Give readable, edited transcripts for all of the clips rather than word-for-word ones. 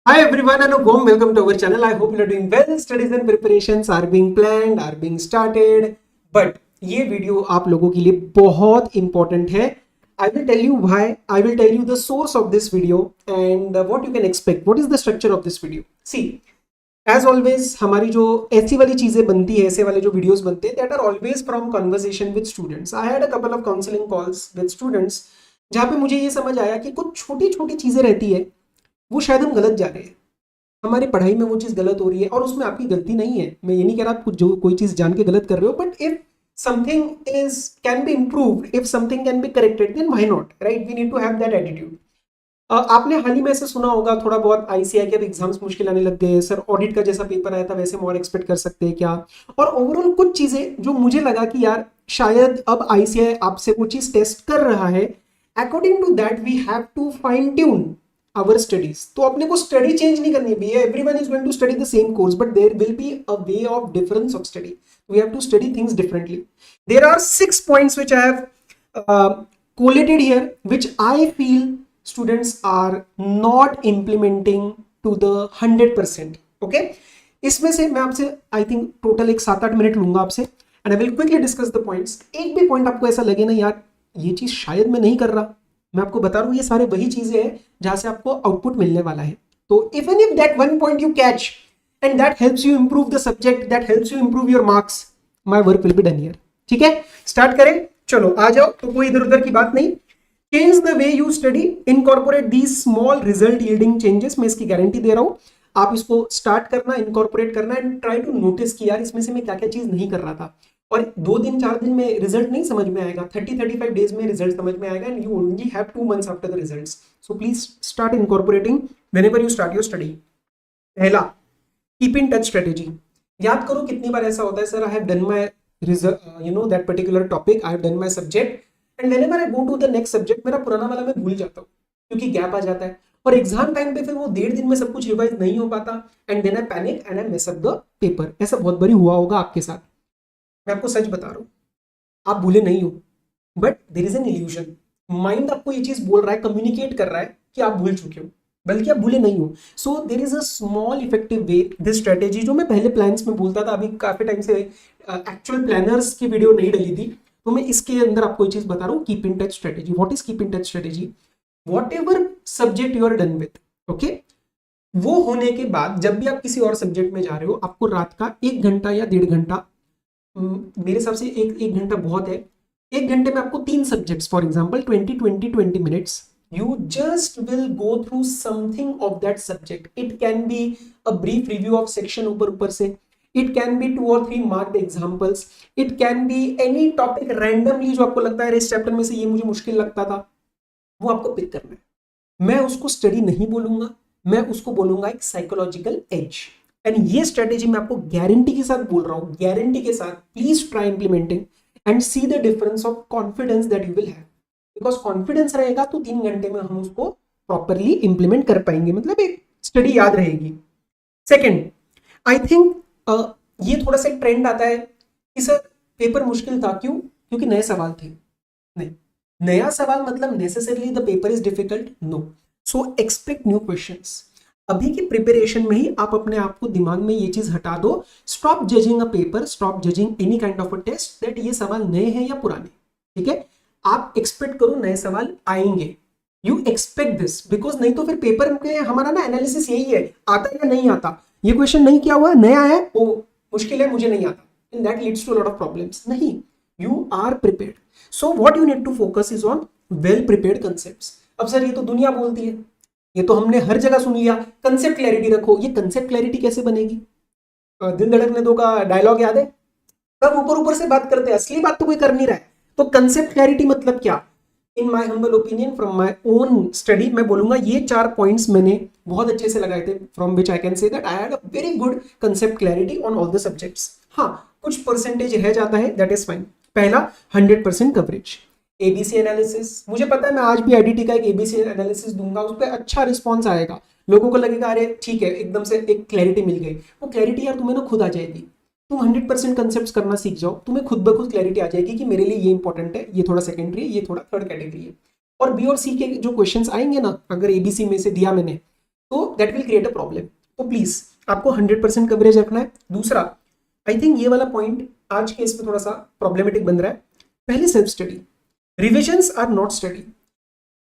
Hi everyone and a warm welcome to our channel. I hope you are doing well. Studies and preparations are being planned, are being started. But ये video आप लोगों के लिए बहुत important है. I will tell you why. I will tell you the source of this video and what you can expect. What is the structure of this video? See, as always, हमारी जो ऐसी वाली चीजें बनती है, ऐसे वाले जो वीडियोस बनते हैं, that are always from conversation with students. I had a couple of counseling calls with students, जहाँ पे मुझे ये समझ आया कि कुछ छोटी छोटी चीजें रहती है, वो शायद हम गलत जा रहे हैं. हमारी पढ़ाई में वो चीज़ गलत हो रही है और उसमें आपकी गलती नहीं है. मैं ये नहीं कह रहा आप कुछ जो कोई चीज़ जान के गलत कर रहे हो, but if something is can be improved, if something can be corrected, then why not, right? We need to have that attitude. आपने हाल ही में ऐसे सुना होगा थोड़ा बहुत, आईसीआई के अब एग्जाम्स मुश्किल आने लग गए सर, ऑडिट का जैसा पेपर आया था वैसे हम और एक्सपेक्ट कर सकते हैं क्या? और ओवरऑल कुछ चीज़ें जो मुझे लगा कि यार शायद अब आईसीआई आपसे वो चीज़ टेस्ट कर रहा है. According to that we have to fine tune our studies. तो अपने को स्टडी चेंज नहीं करनी है भैया. Everyone is going to study the same course, but there will be a way of difference of study. We have to study things differently. There are 6 points which I have collated here, which I feel students are not implementing to the 100%. Okay, इसमें से मैं आपसे I think total एक 7-8 minute लूंगा आपसे, and I will quickly discuss the points. एक भी point आपको ऐसा लगे ना यार ये चीज शायद मैं नहीं कर रहा, मैं आपको बता रहा हूं ये सारे वही चीजें हैं जहां से आपको आउटपुट मिलने वाला है. तो even if that one point you catch and that helps you improve the subject, that helps you improve your marks, my work will be done here. ठीक है, स्टार्ट करें. चलो आ जाओ. तो कोई इधर उधर की बात नहीं. Change the way you study, incorporate these small result yielding changes. मैं इसकी गारंटी दे रहा हूं. आप इसको स्टार्ट करना, इनकॉर्पोरेट करना एंड ट्राई टू नोटिस कि यार इसमें से मैं क्या क्या चीज नहीं कर रहा था. और 2 दिन 4 दिन में रिजल्ट नहीं समझ में आएगा, 30-35 डेज में रिजल्ट समझ में आएगा, and you only have 2 months after the results. So please start incorporating whenever you start your study. पहला, कीप इन टच स्ट्रेटेजी. याद करो कितनी बार ऐसा होता है sir, I have done my that particular topic, I have done my subject, and whenever I go to the next subject मेरा पुराना वाला मैं भूल जाता हूँ क्योंकि गैप आ जाता है. और एग्जाम टाइम पे फिर वो 1.5 दिन में सब कुछ रिवाइज नहीं हो पाता, and then I panic and I mess up the paper. ऐसा बहुत बारी हुआ होगा आपके साथ. मैं आपको सच बता रहा हूं, आप भूले नहीं हो, but there is an illusion. Mind आपको ये चीज बोल रहा है, कम्युनिकेट कर रहा है कि आप भूल चुके हो, बल्कि आप भूले नहीं हो. So there is a small effective way, this strategy, जो मैं पहले प्लान्स में बोलता था, अभी काफी टाइम से एक्चुअल प्लानर्स की वीडियो नहीं डली थी, तो मैं इसके अंदर आपको ये चीज बता रहा हूँ. Keep in touch strategy. What is keep in touch strategy? Whatever subject you are done with, okay, वो होने के बाद जब भी आप किसी और सब्जेक्ट में जा रहे हो, आपको रात का 1 घंटा या 1.5 घंटा, मेरे हिसाब से एक घंटा बहुत है. 1 घंटे में आपको 3 subjects, for example 20 minutes, you just will go through something of that subject. It can be a brief review of section ऊपर ऊपर से, it can be 2 or 3 marked examples, it can be any topic randomly जो आपको लगता है इस chapter में से ये मुझे मुश्किल लगता था, वो आपको पिक करना है. मैं उसको स्टडी नहीं बोलूंगा, मैं उसको बोलूंगा एक साइकोलॉजिकल एज. एंड ये स्ट्रेटेजी मैं आपको गारंटी के साथ बोल रहा हूं, गारंटी के साथ. Please try implementing and see the difference of confidence that you will have. Because confidence रहेगा तो 3 घंटे में हम उसको प्रॉपरली इंप्लीमेंट कर पाएंगे, मतलब एक स्टडी याद रहेगी. सेकेंड, आई थिंक ये थोड़ा सा ट्रेंड आता है कि सर पेपर मुश्किल था, क्यों? क्योंकि नए सवाल थे. नहीं, नया सवाल मतलब necessarily the paper is difficult? No. So expect new questions. अभी की प्रिपरेशन में ही आप अपने आप को दिमाग में ये चीज हटा दो. Stop judging a paper, stop judging any kind of a test that ये सवाल नए हैं या पुराने. ठीक है, आप एक्सपेक्ट करो नए सवाल आएंगे. यू एक्सपेक्ट दिस, बिकॉज नहीं तो फिर पेपर में हमारा ना एनालिसिस यही है, आता है या नहीं आता, ये क्वेश्चन नहीं किया हुआ है, नया है, वो मुश्किल है, मुझे नहीं आता, and that leads to lot of problems. नहीं, you are prepared. So what you need to focus is on well prepared concepts. अब सर ये तो दुनिया बोलती है, ये तो हमने हर जगह सुन लिया, कंसेप्ट क्लैरिटी रखो. ये कंसेप्ट क्लैरिटी कैसे बनेगी? दिल धड़कने दो का डायलॉग याद है? सब ऊपर ऊपर से बात करते हैं, असली बात तो कोई कर नहीं रहा है. तो कंसेप्ट क्लैरिटी मतलब क्या? In my humble opinion, from my own study, मैं बोलूंगा ये 4 पॉइंट्स मैंने बहुत अच्छे से लगाए थे, from which I can say that I had a very good concept clarity on all the subjects. हाँ, कुछ परसेंटेज रह जाता है, दैट इज फाइन. पहला, 100% कवरेज. एबीसी एनालिसिस, मुझे पता है मैं आज भी आईडीटी का एक एबीसी एनालिसिस दूंगा, उस पर अच्छा रिस्पॉन्स आएगा. लोगों को लगेगा अरे ठीक है, एकदम से एक क्लैरिटी मिल गई. वो क्लैरिटी यार तुम्हें ना खुद आ जाएगी. तुम 100% कंसेप्ट करना सीख जाओ, तुम्हें खुद ब खुद क्लैरिटी आ जाएगी कि मेरे लिए ये इंपॉर्टेंट है, ये थोड़ा सेकेंडरी है, ये थोड़ा थर्ड कैटेगरी है. और बी और सी के जो क्वेश्चंस आएंगे ना, अगर एबीसी में से दिया मैंने, तो that will create a problem. तो प्लीज आपको 100% कवरेज रखना है। दूसरा, आई थिंक ये वाला पॉइंट आज के इसमें थोड़ा सा प्रॉब्लमेटिक बन रहा है। पहले self study, revisions are not study.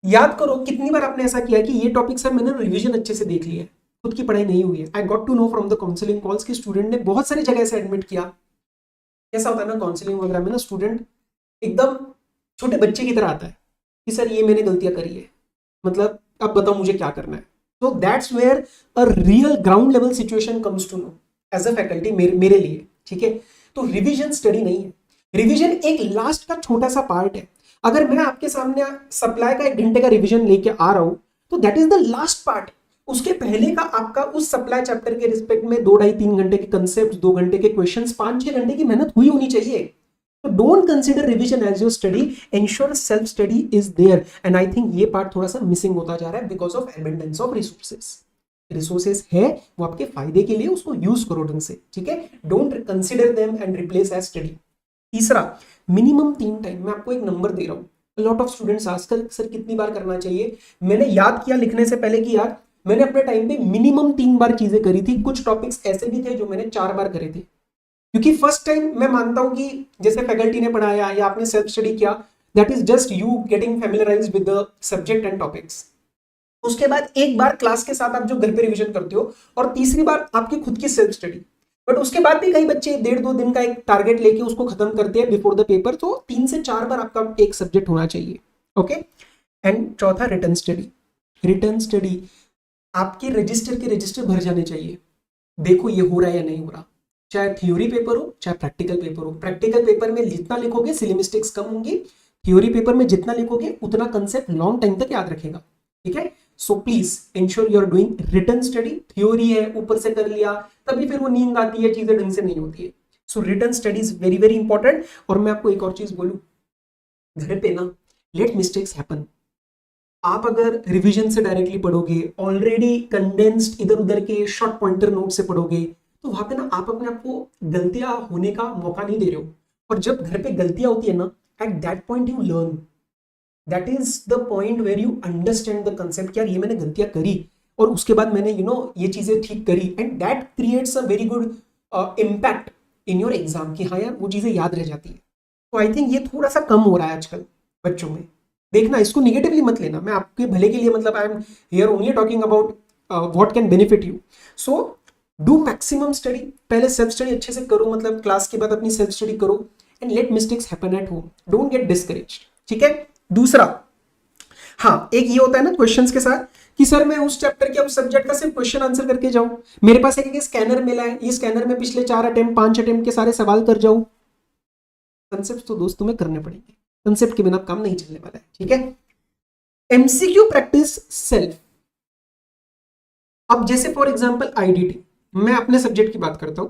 याद करो कितनी बार आपने ऐसा किया कि ये टॉपिक सर मैंने रिवीजन अच्छे से देख लिया है, खुद की पढ़ाई नहीं हुई है। I got to know from the counselling calls कि स्टूडेंट ने बहुत सारी जगह से एडमिट किया। कैसा होता है ना काउंसलिंग वगैरह में ना, स्टूडेंट एकदम छोटे बच्चे की तरह आता है कि सर ये मैंने गलतियां करी है, मतलब अब बताओ मुझे क्या करना है। तो that's where a real ground level situation comes to know as a faculty मेरे लिए, ठीक है। तो रिवीजन स्टडी नहीं है, रिवीजन एक लास्ट का छोटा सा पार्ट है। अगर मैं आपके सामने सप्लाई का 1 घंटे का रिवीजन लेके आ रहा हूं तो that is the last part. उसके पहले का आपका उस सप्लाई चैप्टर के रिस्पेक्ट में 2 ढाई 3 घंटे के कंसेप्ट, 2 घंटे के क्वेश्चंस, 5-6 घंटे की मेहनत हुई होनी चाहिए। तो don't consider revision as your study, ensure self study is there. And I think ये पार्ट थोड़ा सा मिसिंग होता जा रहा है because of abundance of resources है, वो आपके फायदे के लिए, उसको यूज करो ढंग से, ठीक है। Don't consider them and replace as study. तीसरा, मिनिमम 3 टाइम। मैं आपको एक नंबर दे रहा हूं, लॉट ऑफ स्टूडेंट्स आजकल सर कितनी बार करना चाहिए। मैंने याद किया लिखने से पहले कि यार मैंने अपने टाइम पे मिनिमम 3 बार चीजें करी थी। कुछ टॉपिक्स ऐसे भी थे जो मैंने 4 बार करे थे, क्योंकि फर्स्ट टाइम मैं मानता हूं कि जैसे फैकल्टी ने पढ़ाया या आपने सेल्फ स्टडी किया, that is just you getting familiarised with the subject and topics. उसके बाद एक बार क्लास के साथ आप जो घर पे रिवीजन करते हो, और तीसरी बार आपकी खुद की सेल्फ स्टडी। बट उसके बाद भी कई बच्चे 1.5-2 दिन का एक टारगेट लेके उसको खत्म करते हैं बिफोर द पेपर। तो 3 से 4 बार आपका एक सब्जेक्ट होना चाहिए, ओके। एंड चौथा, रिटर्न स्टडी। रिटर्न स्टडी आपके रजिस्टर के रजिस्टर भर जाने चाहिए। देखो ये हो रहा है या नहीं हो रहा, चाहे थ्योरी पेपर हो चाहे प्रैक्टिकल पेपर हो। प्रैक्टिकल पेपर में जितना लिखोगे सिली मिस्टेक्स कम होंगी, थ्योरी पेपर में जितना लिखोगे उतना कंसेप्ट लॉन्ग टाइम तक याद रखेगा, ठीक है। So please ensure you are doing return study. Theory है ऊपर से कर लिया, तभी फिर वो नींद आती है, चीजें ढंग से नहीं होती है। So written study is very very important. और मैं आपको एक और चीज बोलूं, घर पे ना लेट मिस्टेक्स हैपन। आप अगर रिवीजन से डायरेक्टली पढ़ोगे, ऑलरेडी कंडेंस्ड इधर उधर के शॉर्ट पॉइंटर नोट से पढ़ोगे, तो वहां पे ना आप अपने आप को गलतियां होने का मौका नहीं दे रहे हो। और जब घर पे गलतियां होती है ना, at that point you learn, that is the point where you understand the concept. यार ये मैंने गलतियां करी और उसके बाद मैंने ये चीजें ठीक करी, and that creates a very good impact in your exam कि हाँ यार वो चीजें याद रह जाती है। तो आई थिंक ये थोड़ा सा कम हो रहा है आजकल बच्चों में। देखना, इसको निगेटिवली मत लेना, मैं आपके भले के लिए, मतलब I am here only talking about what can benefit you. So do maximum study. पहले सेल्फ स्टडी अच्छे से करो, मतलब क्लास के बाद अपनी सेल्फ स्टडी करो, and let mistakes happen at home, don't get discouraged, ठीक है। दूसरा, हाँ एक ये होता है ना क्वेश्चंस के साथ कि सर मैं उस चैप्टर के उस सब्जेक्ट का सिर्फ क्वेश्चन आंसर करके जाऊं, मेरे पास एक स्कैनर मिला है, ये स्कैनर में पिछले 4 अटेम्प्ट 5 अटेम्प्ट के सारे सवाल कर जाऊं। कंसेप्ट तो दोस्तों में करने पड़ेंगे, कंसेप्ट के बिना काम नहीं चलने वाला है, ठीक है। MCQ practice self. अब जैसे फॉर एग्जांपल आईडीटी, मैं अपने सब्जेक्ट की बात करता हूं,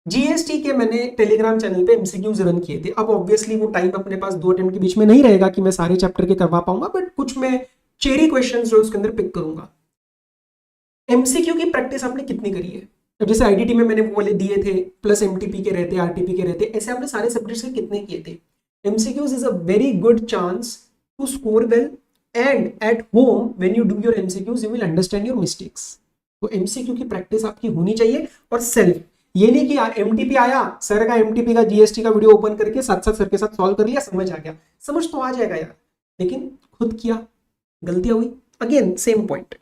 जीएसटी के मैंने टेलीग्राम चैनल पे एमसीक्यूज रन किए थे। अब ऑब्वियसली वो टाइम अपने पास 2 अटेम्प्ट के बीच में नहीं रहेगा कि मैं सारे चैप्टर के करवा पाऊंगा, बट कुछ मैं चेरी क्वेश्चंस जो उसके अंदर पिक करूंगा। एमसीक्यू की प्रैक्टिस आपने कितनी करी है? अब जैसे आईडीटी में मैंने वो वाले दिए थे, प्लस एमटीपी के रहते, आरटीपी के रहते, ऐसे आपने सारे सब्जेक्ट्स के कितने किए थे? MCQs is a very good chance to score well, and at home when you do your MCQs you will understand your mistakes. तो एमसीक्यू की प्रैक्टिस आपकी होनी चाहिए। और सेल्फ, ये नहीं कि एमटीपी आया, सर का एमटीपी का जीएसटी का वीडियो ओपन करके साथ साथ सर के साथ सॉल्व कर लिया, समझ आ गया। समझ तो आ जाएगा यार, लेकिन खुद किया, गलतियां हुई, अगेन सेम पॉइंट।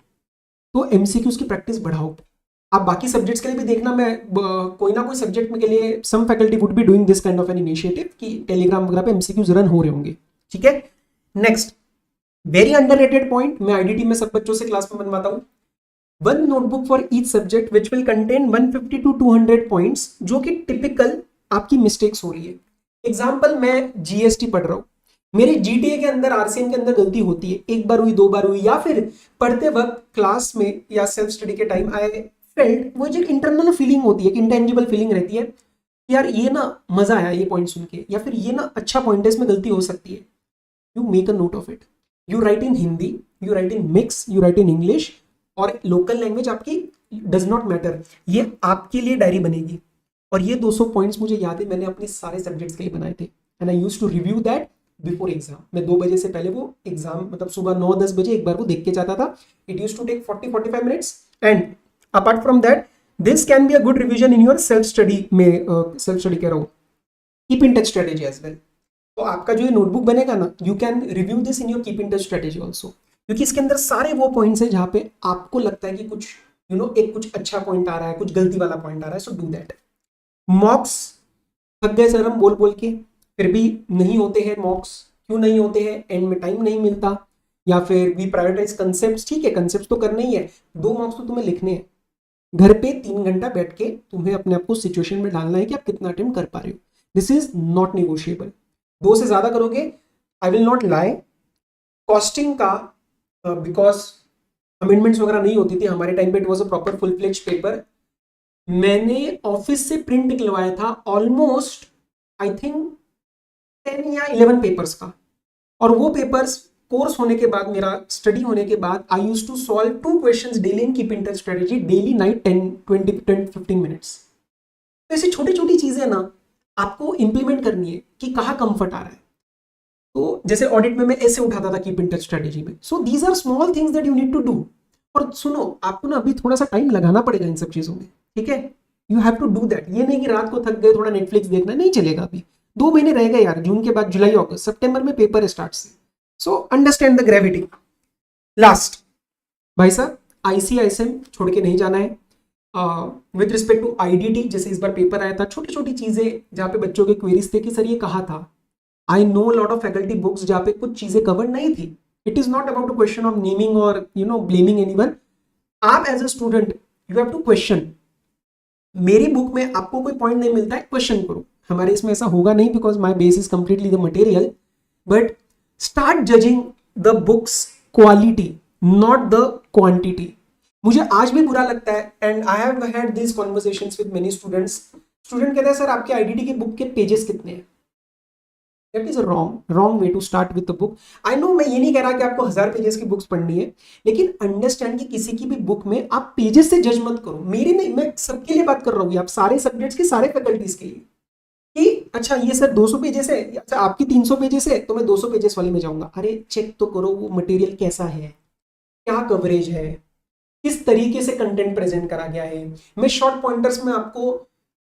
तो एमसीक्यूज की प्रैक्टिस बढ़ाओ। आप बाकी सब्जेक्ट्स के लिए भी देखना, मैं कोई ना कोई सब्जेक्ट में के लिए some faculty would be doing this kind of an initiative कि टेलीग्राम वगैरह पे एमसीक्यूज रन हो रहे होंगे, ठीक है। नेक्स्ट, वेरी अंडररेटेड पॉइंट, मैं आईडीटी में सब बच्चों से क्लास में बनवाता हूं, one notebook for each subject which will contain 150 to 200 points, जो कि टिपिकल आपकी मिस्टेक्स हो रही है। एग्जाम्पल, मैं जीएसटी पढ़ रहा हूं, मेरे जीटीए के अंदर, आरसीएम के अंदर गलती होती है, 1 बार हुई, 2 बार हुई, या फिर पढ़ते वक्त क्लास में या सेल्फ स्टडी के टाइम आई फेल्ट, वो जो इंटरनल फीलिंग होती है, इंटेंजिबल फीलिंग रहती है, यार ये ना मजा आया ये पॉइंट सुन के, या फिर ये ना अच्छा पॉइंट है, इसमें गलती हो सकती है। You make a note of it, you right in Hindi, you right in mix, you right in English, और लोकल लैंग्वेज आपकी डज नॉट मैटर, ये आपके लिए डायरी बनेगी। और ये 200 पॉइंट्स मुझे याद है, मैंने अपने सारे सब्जेक्ट्स के लिए बनाए थे, and I used to review that before exam. मैं 2 बजे से पहले वो एग्जाम मतलब सुबह 9-10 बजे एक बार वो देख के जाता था। It use to take 40-45 minutes and apart from that this can be a good revision in your self study में। सेल्फ स्टडी कह रहा हूँ, keep in touch strategy as well. तो आपका जो ये नोटबुक बनेगा ना, you can review this in your keep in touch strategy also, क्योंकि इसके अंदर सारे वो पॉइंट्स हैं जहाँ पे आपको लगता है कि कुछ एक कुछ अच्छा पॉइंट आ रहा है, कुछ गलती वाला पॉइंट आ रहा है, सो डू दैट। मॉक्स थक गए सर हम बोल बोल के, फिर भी नहीं होते हैं मॉक्स। क्यों नहीं होते हैं? एंड में टाइम नहीं मिलता, या फिर वी प्रायोरिटाइज कंसेप्ट। ठीक है, कंसेप्ट तो करना ही है, 2 मॉक्स तो तुम्हें लिखने हैं। घर पे 3 घंटा बैठ के तुम्हें अपने आप को सिचुएशन में डालना है कि आप कितना अटेम्प्ट कर पा रहे हो। This is not negotiable. 2 से ज्यादा करोगे, I will not lie, costing का बिकॉज अमेंडमेंट्स वगैरह नहीं होती थी हमारे टाइम पे, it was a proper full fledge paper. मैंने ऑफिस से प्रिंट निकलवाया था ऑलमोस्ट आई थिंक 10 या 11 पेपर्स का, और वो पेपर्स कोर्स होने के बाद, मेरा स्टडी होने के बाद, I use to solve 2 questions daily in keep in touch strategy, daily night 10-15 minutes. तो ऐसी छोटी छोटी चीजें ना आपको इंप्लीमेंट करनी है कि कहाँ कंफर्ट आ रहा है। तो जैसे ऑडिट में मैं ऐसे उठाता था कीप इन टच स्ट्रेटेजी में। So these are small things that you need to do. और सुनो, आपको ना अभी थोड़ा सा टाइम लगाना पड़ेगा इन सब चीजों में, ठीक है? You have to do that. ये नहीं कि रात को थक गए थोड़ा नेटफ्लिक्स देखना, नहीं चलेगा। अभी 2 महीने रह गए यार, जून के बाद जुलाई, अगस्त, सितंबर में पेपर स्टार्ट से। So understand the gravity. Last भाई साहब, आईसीआईएसएम छोड़ के नहीं जाना है। विद रिस्पेक्ट टू आईडीटी, जैसे इस बार पेपर आया था, छोटी छोटी चीजें जहाँ पे बच्चों के क्वेरीज थे कि सर ये कहा था। I know lot of faculty books जहाँ पे कुछ चीजें कवर नहीं थी। It is not about a question of naming और ब्लेमिंग एनीवन। आप as a student you have to question. मेरी बुक में आपको कोई पॉइंट नहीं मिलता है, क्वेश्चन करो। हमारे इसमें ऐसा होगा नहीं, because my base is completely the material. But start judging the books quality, not the quantity. मुझे आज भी बुरा लगता है, and I have had this conversations with many students. Student कहते हैं सर आपके आईडीटी की बुक के पेजेस कितने हैं? That is a wrong way to start with the book. I know, मैं ये नहीं कह रहा कि आपको 1000 पेजेस की बुक्स पढ़नी है, लेकिन अंडरस्टैंड कि किसी की भी बुक में आप पेजेस से जज मत करो। मेरी नहीं, मैं सबके लिए बात कर रहा हूँ, आप सारे सब्जेक्ट्स के सारे फैकल्टीज के लिए, कि अच्छा ये सर 200 पेजेस है, अच्छा आपकी 300 पेजेस है, तो मैं 200 पेजेस वाले में जाऊंगा। अरे चेक तो करो वो मटेरियल कैसा है, क्या कवरेज है, किस तरीके से कंटेंट प्रेजेंट करा गया है। मैं शॉर्ट पॉइंटर्स में आपको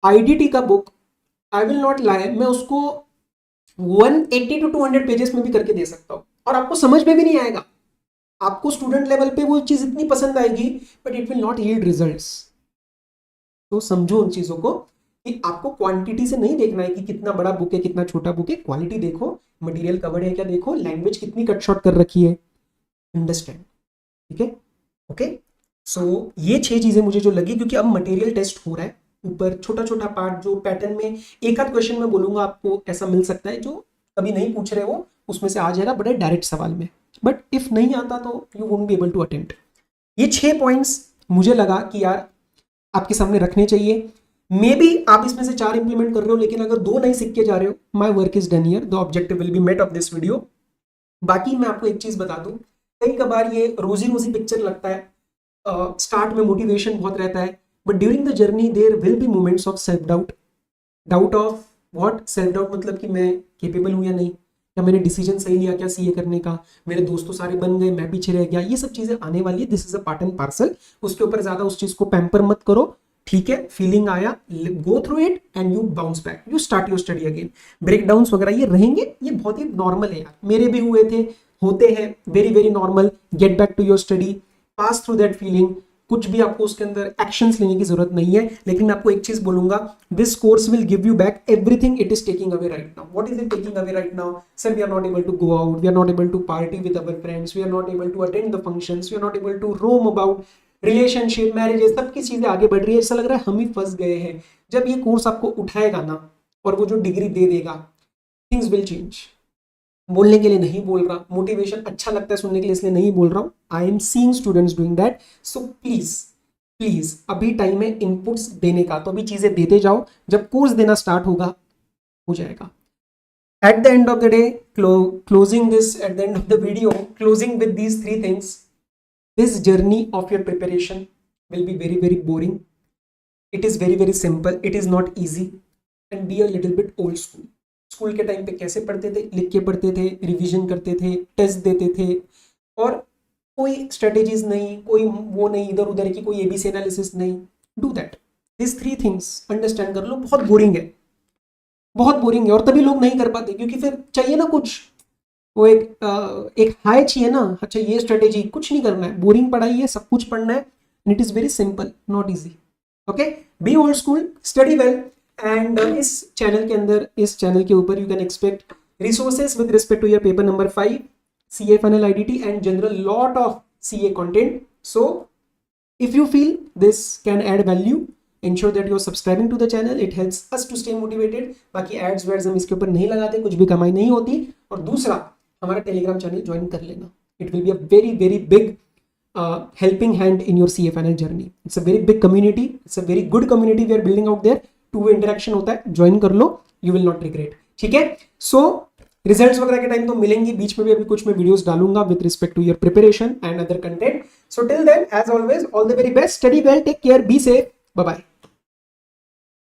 आईडीटी का बुक, आई विल नॉट लाई, मैं उसको 180 to 200 पेजेस में भी करके दे सकता हूं, और आपको समझ में भी नहीं आएगा। आपको स्टूडेंट लेवल पे वो चीज इतनी पसंद आएगी, but it will not yield results. तो समझो उन चीजों को कि आपको क्वांटिटी से नहीं देखना है कि कितना बड़ा बुक है कितना छोटा बुक है। क्वालिटी देखो, मटेरियल कवर्ड है क्या देखो, लैंग्वेज कितनी कट शॉर्ट कर रखी है, अंडरस्टैंड, ठीक है? ओके, सो ये 6 चीजें मुझे जो लगी, क्योंकि अब मटेरियल टेस्ट हो रहा है, ऊपर छोटा छोटा पार्ट जो पैटर्न में एक आध क्वेश्चन में बोलूंगा आपको ऐसा मिल सकता है जो कभी नहीं पूछ रहे हो, उसमें से आ जाएगा बड़े डायरेक्ट सवाल में। बट इफ नहीं आता तो you won't be able to attempt. ये 6 पॉइंट्स मुझे लगा कि यार आपके सामने रखने चाहिए। मे बी आप इसमें से 4 इंप्लीमेंट कर रहे हो, लेकिन अगर 2 नहीं सीख के जा रहे हो, my work is done here, the objective will be met of this video. बाकी मैं आपको एक चीज बता दूं, कई कबार ये रोजी रोजी पिक्चर लगता है, स्टार्ट में मोटिवेशन बहुत रहता है, but during the journey there will be moments of self doubt. Doubt of what? Self doubt मतलब कि मैं केपेबल हूं या नहीं, या मैंने डिसीजन सही लिया क्या सीए करने का, मेरे दोस्त तो सारे बन गए मैं पीछे रह गया। ये सब चीजें आने वाली है, this is a part and parcel. उसके ऊपर ज्यादा उस चीज को पैम्पर मत करो, ठीक है? फीलिंग आया, go through it and you bounce back, you start your study again. Breakdowns वगैरह ये रहेंगे, ये बहुत ही नॉर्मल है यार, मेरे भी हुए थे, होते हैं, very very normal. Get back to your study, pass through that feeling. कुछ भी आपको उसके अंदर एक्शंस लेने की जरूरत नहीं है, लेकिन मैं आपको एक चीज बोलूंगा, this course will give you back everything it is taking away right now. What is it taking away right now? Sir we are not able to go out, we are not able to party with our friends, we are not able to attend the functions, we are not able to roam about relationship, marriages, सबकी चीजें आगे बढ़ रही है, ऐसा लग रहा है हम ही फंस गए हैं। जब ये कोर्स आपको उठाएगा ना, और वो जो डिग्री दे देगा, थिंग्स विल चेंज। बोलने के लिए नहीं बोल रहा, मोटिवेशन अच्छा लगता है सुनने के लिए इसलिए नहीं बोल रहा हूं, I am seeing students doing that. So please please अभी टाइम है इनपुट्स देने का, तो अभी चीजें देते जाओ, जब कोर्स देना स्टार्ट होगा हो जाएगा। At the end of the day, closing this, at the end of the video, closing with these 3 things, this journey of your preparation will be very very boring. It is very very simple, it is not easy, and be a little bit old school. School के time पे कैसे पढ़ते थे, लिख के पढ़ते थे, revision करते थे, टेस्ट देते थे, और कोई स्ट्रेटेजीज नहीं, कोई वो नहीं, इधर उधर की कोई एबीसी एनालिसिस नहीं. Do that. This 3 things understand कर लो. बहुत बोरिंग है, बहुत बोरिंग है, और तभी लोग नहीं कर पाते, क्योंकि फिर चाहिए ना कुछ, वो एक हाई चाहिए ना. अच्छा ये स्ट्रेटेजी, कुछ नहीं करना है, बोरिंग पढ़ाई है, सब कुछ पढ़ना है, and it is very simple, not easy. Okay, be old school, study well. And इस चैनल के अंदर, इस चैनल के ऊपर you can expect resources with respect to your paper number 5 CA final IDT and general lot of CA content. So if you feel this can add value, ensure that you are subscribing to the channel. It helps us to stay motivated. बाकी ads weds हम इसके ऊपर नहीं लगाते, कुछ भी कमाई नहीं होती. और दूसरा, हमारा टेलीग्राम चैनल ज्वाइन कर लेना. It will be a very very big helping hand in your CA final journey. It's a very big community. It's a very good community we are building out there. Two-way interaction होता है, join कर लो, you will not regret. ठीक है. So results वगैरह के time तो मिलेंगे, बीच में भी अभी कुछ मैं वीडियोस डालूंगा with respect to your preparation and other content. So till then, as always, all the very best, study well, take care, be safe, bye bye.